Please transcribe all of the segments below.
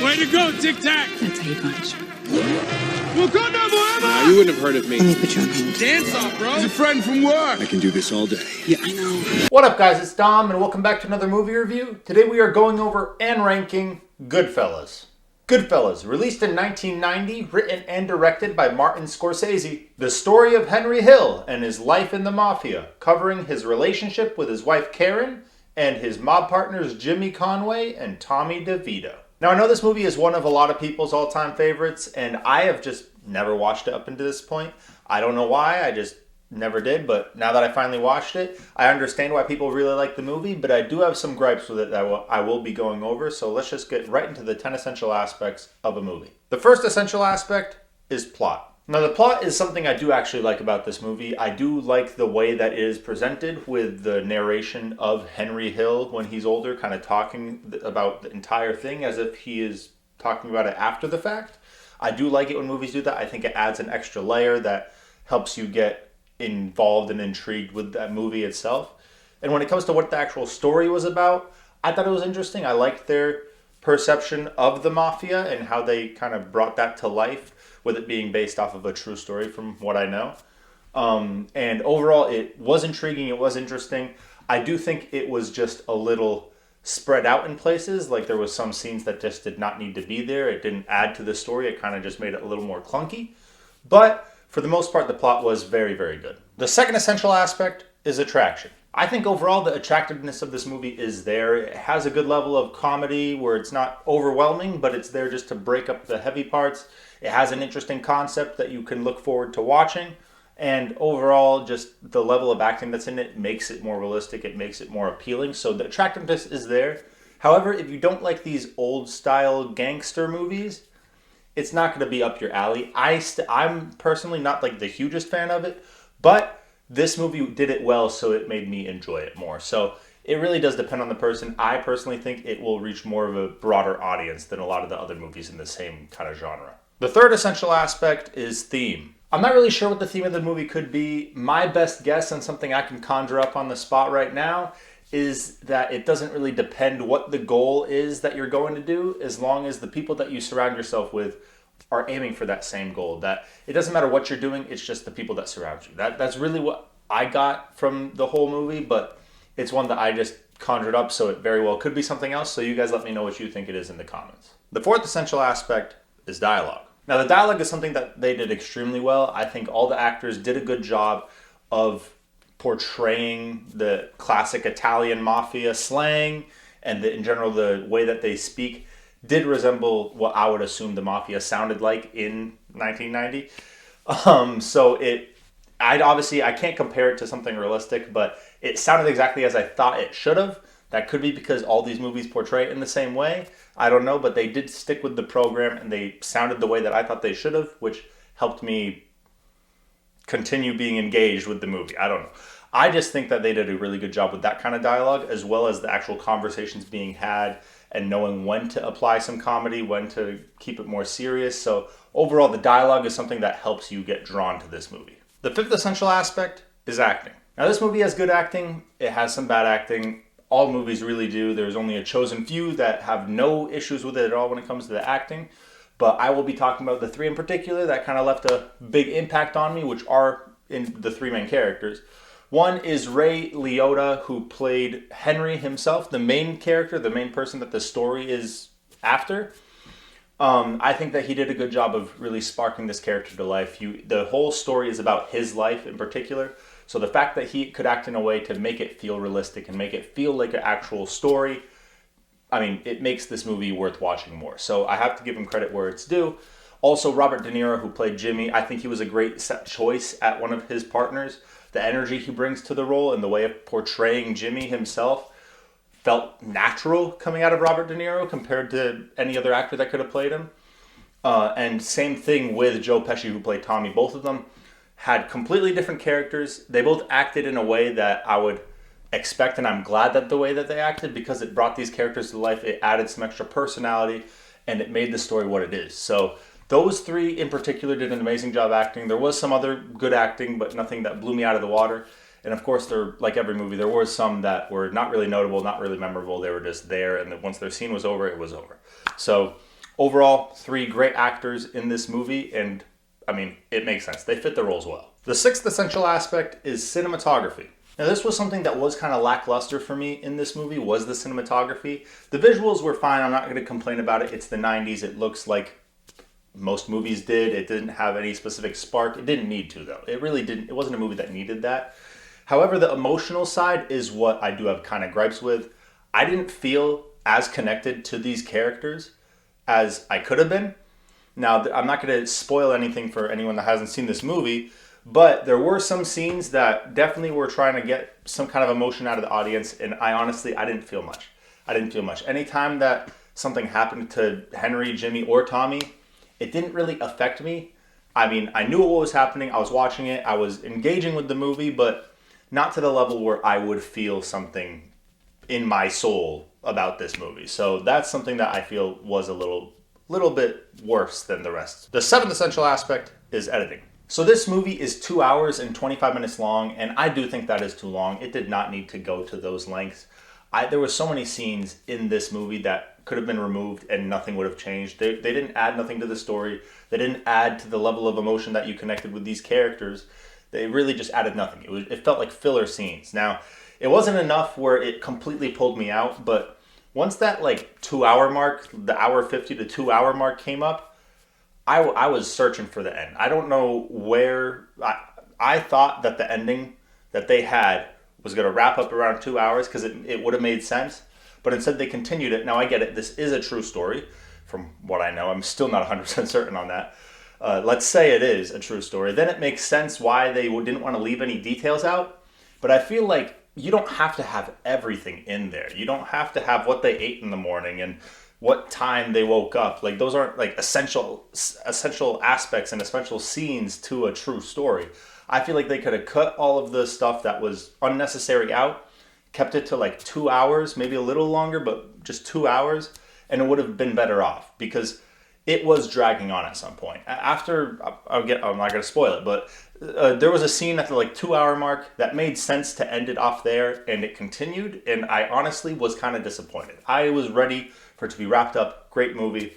Way to go, Tic Tac! That's how you punch. Wakanda forever! You wouldn't have heard of me. Let me put you on hold. Dance off, bro! He's a friend from work! I can do this all day. Yeah, I know. What up, guys? It's Dom, and welcome back to another movie review. Today we are going over and ranking GoodFellas. GoodFellas, released in 1990, written and directed by Martin Scorsese. The story of Henry Hill and his life in the Mafia, covering his relationship with his wife Karen and his mob partners Jimmy Conway and Tommy DeVito. Now, I know this movie is one of a lot of people's all-time favorites, and I have just never watched it up until this point. I don't know why, I just never did, but now that I finally watched it, I understand why people really like the movie, but I do have some gripes with it that I will be going over, so let's just get right into the 10 essential aspects of a movie. The first essential aspect is plot. Now, the plot is something I do actually like about this movie. I do like the way that it is presented with the narration of Henry Hill when he's older, kind of talking about the entire thing as if he is talking about it after the fact. I do like it when movies do that. I think it adds an extra layer that helps you get involved and intrigued with that movie itself. And when it comes to what the actual story was about, I thought it was interesting. I liked their perception of the Mafia and how they kind of brought that to life, with it being based off of a true story from what I know. And overall, it was intriguing, it was interesting. I do think it was just a little spread out in places, like there was some scenes that just did not need to be there. It didn't add to the story, it kind of just made it a little more clunky. But for the most part, the plot was very, very good. The second essential aspect is attraction. I think overall the attractiveness of this movie is there. It has a good level of comedy where it's not overwhelming, but it's there just to break up the heavy parts. It has an interesting concept that you can look forward to watching. And overall, just the level of acting that's in it makes it more realistic. It makes it more appealing. So the attractiveness is there. However, if you don't like these old style gangster movies, it's not going to be up your alley. I'm personally not like the hugest fan of it, but this movie did it well, so it made me enjoy it more. So it really does depend on the person. I personally think it will reach more of a broader audience than a lot of the other movies in the same kind of genre. The third essential aspect is theme. I'm not really sure what the theme of the movie could be. My best guess, and something I can conjure up on the spot right now, is that it doesn't really depend what the goal is that you're going to do, as long as the people that you surround yourself with are aiming for that same goal. That it doesn't matter what you're doing, it's just the people that surround you. That's really what I got from the whole movie, but it's one that I just conjured up, so it very well could be something else. So you guys let me know what you think it is in the comments. The fourth essential aspect is dialogue. Now, the dialogue is something that they did extremely well. I think all the actors did a good job of portraying the classic Italian mafia slang, and in general, the way that they speak did resemble what I would assume the mafia sounded like in 1990. I can't compare it to something realistic, but it sounded exactly as I thought it should have. That could be because all these movies portray it in the same way. I don't know, but they did stick with the program and they sounded the way that I thought they should have, which helped me continue being engaged with the movie. I don't know. I just think that they did a really good job with that kind of dialogue, as well as the actual conversations being had and knowing when to apply some comedy, when to keep it more serious. So overall, the dialogue is something that helps you get drawn to this movie. The fifth essential aspect is acting. Now, this movie has good acting. It has some bad acting. All movies really do. There's only a chosen few that have no issues with it at all when it comes to the acting. But I will be talking about the three in particular that kind of left a big impact on me, which are in the three main characters. One is Ray Liotta, who played Henry himself, the main character, the main person that the story is after. I think that he did a good job of really sparking this character to life. The whole story is about his life in particular. So the fact that he could act in a way to make it feel realistic and make it feel like an actual story, I mean, it makes this movie worth watching more. So I have to give him credit where it's due. Also, Robert De Niro, who played Jimmy, I think he was a great choice at one of his partners. The energy he brings to the role and the way of portraying Jimmy himself felt natural coming out of Robert De Niro compared to any other actor that could have played him. And same thing with Joe Pesci, who played Tommy. Both of them had completely different characters. They both acted in a way that I would expect, and I'm glad that the way that they acted, because it brought these characters to life. It added some extra personality, and it made the story what it is. So those three in particular did an amazing job acting. There was some other good acting, but nothing that blew me out of the water. And of course, like every movie, there were some that were not really notable, not really memorable. They were just there, and once their scene was over, it was over. So Overall, 3 great actors in this movie, and I mean, it makes sense. They fit the roles well. The 6th essential aspect is cinematography. Now, this was something that was kind of lackluster for me in this movie, was the cinematography. The visuals were fine. I'm not going to complain about it. It's the 90s. It looks like most movies did. It didn't have any specific spark. It didn't need to, though. It really didn't. It wasn't a movie that needed that. However, the emotional side is what I do have kind of gripes with. I didn't feel as connected to these characters as I could have been. Now, I'm not going to spoil anything for anyone that hasn't seen this movie, but there were some scenes that definitely were trying to get some kind of emotion out of the audience, and I didn't feel much. I didn't feel much. Anytime that something happened to Henry, Jimmy, or Tommy, it didn't really affect me. I mean, I knew what was happening. I was watching it. I was engaging with the movie, but not to the level where I would feel something in my soul about this movie. So that's something that I feel was a little bit worse than the rest. The 7th essential aspect is editing. So this movie is 2 hours and 25 minutes long, and I do think that is too long. It did not need to go to those lengths. There were so many scenes in this movie that could have been removed and nothing would have changed. They didn't add nothing to the story. They didn't add to the level of emotion that you connected with these characters. They really just added nothing. It felt like filler scenes. Now, it wasn't enough where it completely pulled me out, but once that 2 hour mark, the hour 50 to 2 hour mark came up, I was searching for the end. I don't know where. I thought that the ending that they had was going to wrap up around 2 hours because it would have made sense. But instead they continued it. Now I get it. This is a true story from what I know. I'm still not 100% certain on that. Let's say it is a true story. Then it makes sense why they didn't want to leave any details out. But I feel like you don't have to have everything in there. You don't have to have what they ate in the morning and what time they woke up. Those aren't essential aspects and essential scenes to a true story. I feel like they could have cut all of the stuff that was unnecessary out, kept it to 2 hours, maybe a little longer, but just 2 hours, and it would have been better off because it was dragging on at some point. After, I'm not going to spoil it, but there was a scene at the 2 hour mark that made sense to end it off there, and it continued, and I honestly was kind of disappointed. I was ready for it to be wrapped up. Great movie.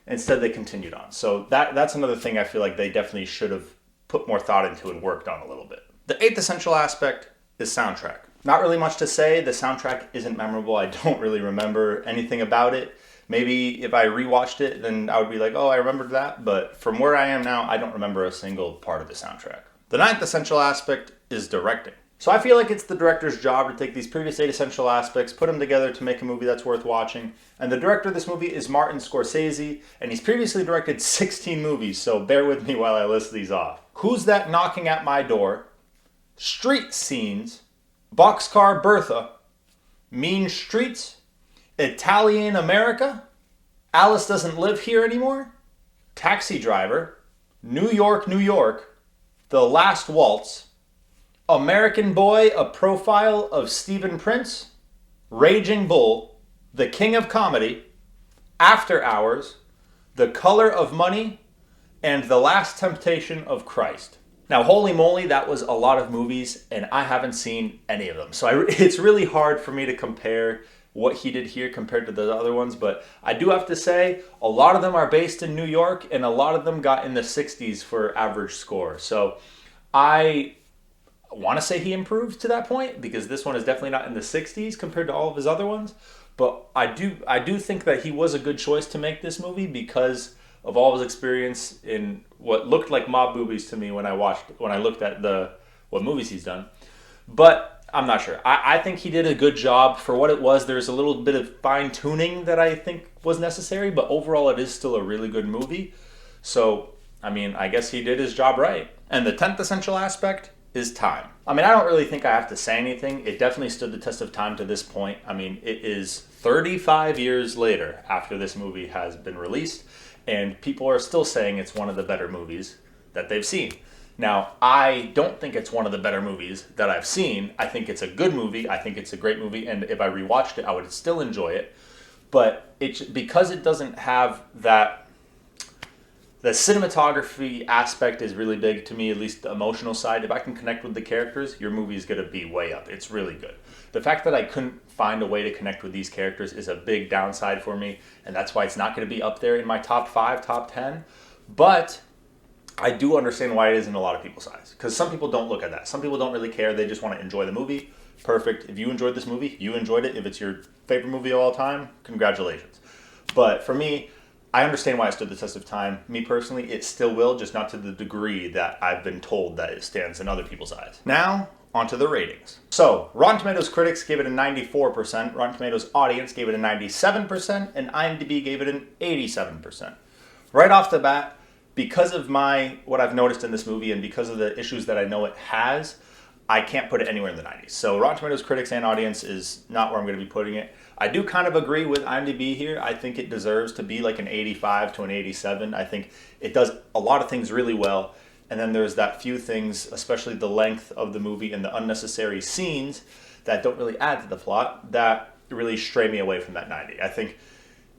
Instead, they continued on. So that's another thing I feel like they definitely should have put more thought into and worked on a little bit. The 8th essential aspect is soundtrack. Not really much to say. The soundtrack isn't memorable. I don't really remember anything about it. Maybe if I rewatched it, then I would be like, oh, I remembered that. But from where I am now, I don't remember a single part of the soundtrack. The 9th essential aspect is directing. So I feel like it's the director's job to take these previous 8 essential aspects, put them together to make a movie that's worth watching. And the director of this movie is Martin Scorsese, and he's previously directed 16 movies, so bear with me while I list these off. Who's That Knocking at My Door? Street Scenes, Boxcar Bertha, Mean Streets, Italian America, Alice Doesn't Live Here Anymore, Taxi Driver, New York, New York, The Last Waltz, American Boy, A Profile of Stephen Prince, Raging Bull, The King of Comedy, After Hours, The Color of Money, and The Last Temptation of Christ. Now, holy moly, that was a lot of movies, and I haven't seen any of them. So it's really hard for me to compare what he did here compared to the other ones, but I do have to say, a lot of them are based in New York, and a lot of them got in the 60s for average score. So I want to say he improved to that point because this one is definitely not in the 60s compared to all of his other ones, but I do think that he was a good choice to make this movie because of all of his experience in what looked like mob movies to me when I looked at what movies he's done. But I'm not sure. I think he did a good job for what it was. There's a little bit of fine tuning that I think was necessary, but overall it is still a really good movie. So I mean, I guess he did his job right. And the 10th essential aspect is time. I mean, I don't really think I have to say anything. It definitely stood the test of time to this point. I mean, it is 35 years later after this movie has been released, and people are still saying it's one of the better movies that they've seen. Now, I don't think it's one of the better movies that I've seen. I think it's a good movie. I think it's a great movie, and if I rewatched it, I would still enjoy it. But because it doesn't have that. The cinematography aspect is really big to me, at least the emotional side. If I can connect with the characters, your movie is going to be way up. It's really good. the fact that I couldn't find a way to connect with these characters is a big downside for me, and that's why it's not going to be up there in my top 5, top 10. But I do understand why it is in a lot of people's eyes, because some people don't look at that. Some people don't really care. They just want to enjoy the movie. Perfect. If you enjoyed this movie, you enjoyed it. If it's your favorite movie of all time, congratulations. But for me, I understand why it stood the test of time. Me personally, it still will, just not to the degree that I've been told that it stands in other people's eyes. Now, onto the ratings. So, Rotten Tomatoes critics gave it a 94%, Rotten Tomatoes audience gave it a 97%, and IMDb gave it an 87%. Right off the bat, because of what I've noticed in this movie and because of the issues that I know it has, I can't put it anywhere in the 90s. So Rotten Tomatoes critics and audience is not where I'm going to be putting it. I do kind of agree with IMDb here. I think it deserves to be like an 85 to an 87. I think it does a lot of things really well. And then there's that few things, especially the length of the movie and the unnecessary scenes that don't really add to the plot, that really stray me away from that 90. I think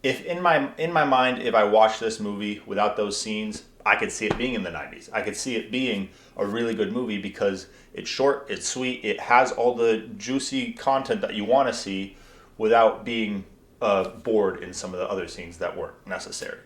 if in my mind, if I watched this movie without those scenes, I could see it being in the 90s. I could see it being a really good movie because it's short, it's sweet, it has all the juicy content that you want to see without being bored in some of the other scenes that weren't necessary.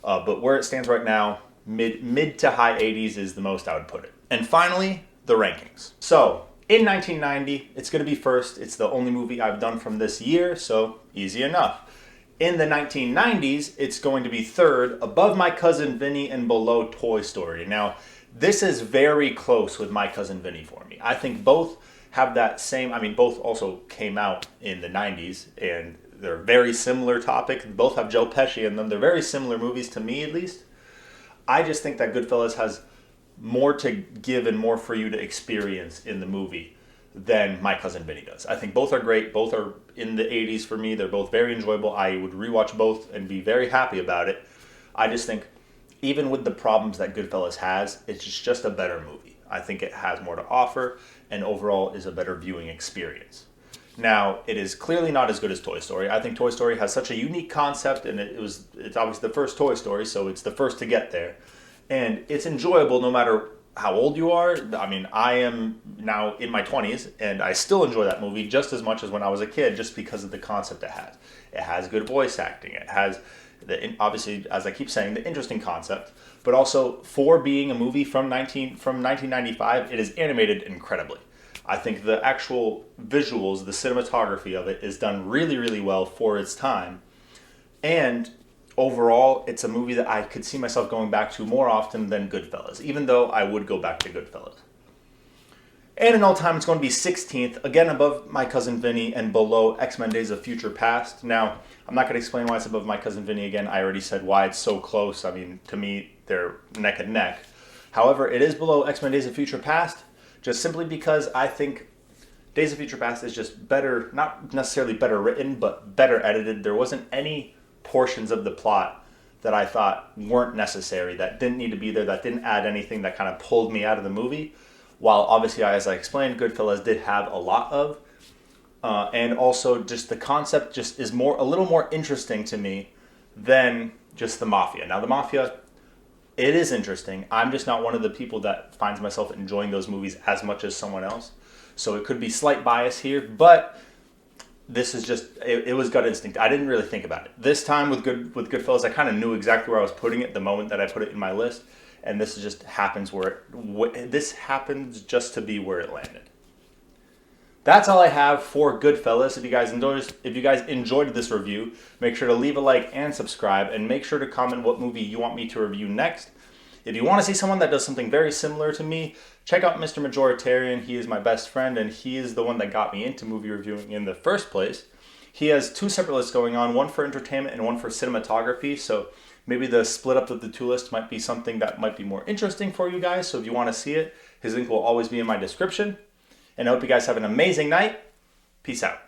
But where it stands right now, mid to high 80s is the most I would put it. And finally, the rankings. So, in 1990, it's going to be first. It's the only movie I've done from this year, so easy enough. In the 1990s, it's going to be third, above My Cousin Vinny and below Toy Story. Now, this is very close with My Cousin Vinny for me. I think both have that same, both also came out in the 90s, and they're very similar topic. Both have Joe Pesci in them. They're very similar movies to me, at least. I just think that GoodFellas has more to give and more for you to experience in the movie than My Cousin Vinny does. I think both are great. Both are in the 80s for me. They're both very enjoyable. I would rewatch both and be very happy about it. I just think even with the problems that GoodFellas has, it's just a better movie. I think it has more to offer and overall is a better viewing experience. Now, it is clearly not as good as Toy Story. I think Toy Story has such a unique concept, and it's obviously the first Toy Story, so it's the first to get there. And it's enjoyable no matter how old you are. I am now in my 20s, and I still enjoy that movie just as much as when I was a kid, just because of the concept it has. It has good voice acting. It has, obviously, as I keep saying, the interesting concept. But also, for being a movie from 1995, it is animated incredibly. I think the actual visuals, the cinematography of it is done really, really well for its time. And overall, it's a movie that I could see myself going back to more often than GoodFellas, even though I would go back to GoodFellas. And in all time, it's going to be 16th, again above My Cousin Vinny and below X-Men Days of Future Past. Now, I'm not going to explain why it's above My Cousin Vinny again. I already said why it's so close. To me, they're neck and neck. However, it is below X-Men Days of Future Past, just simply because I think Days of Future Past is just better, not necessarily better written, but better edited. There wasn't any portions of the plot that I thought weren't necessary, that didn't need to be there, that didn't add anything that kind of pulled me out of the movie. While obviously, as I explained, GoodFellas did have a lot of. And also just the concept just is a little more interesting to me than just the Mafia. Now the Mafia, it is interesting. I'm just not one of the people that finds myself enjoying those movies as much as someone else. So it could be slight bias here, but this is just, it was gut instinct. I didn't really think about it. This time with GoodFellas, I kind of knew exactly where I was putting it the moment that I put it in my list. And this just happens this happens just to be where it landed. That's all I have for GoodFellas. If you guys enjoyed this review, make sure to leave a like and subscribe, and make sure to comment what movie you want me to review next. If you want to see someone that does something very similar to me, check out Mr. Majoritarian. He is my best friend, and he is the one that got me into movie reviewing in the first place. He has 2 separate lists going on, one for entertainment and one for cinematography, so maybe the split up of the 2 lists might be something that might be more interesting for you guys. So if you want to see it, his link will always be in my description. And I hope you guys have an amazing night. Peace out.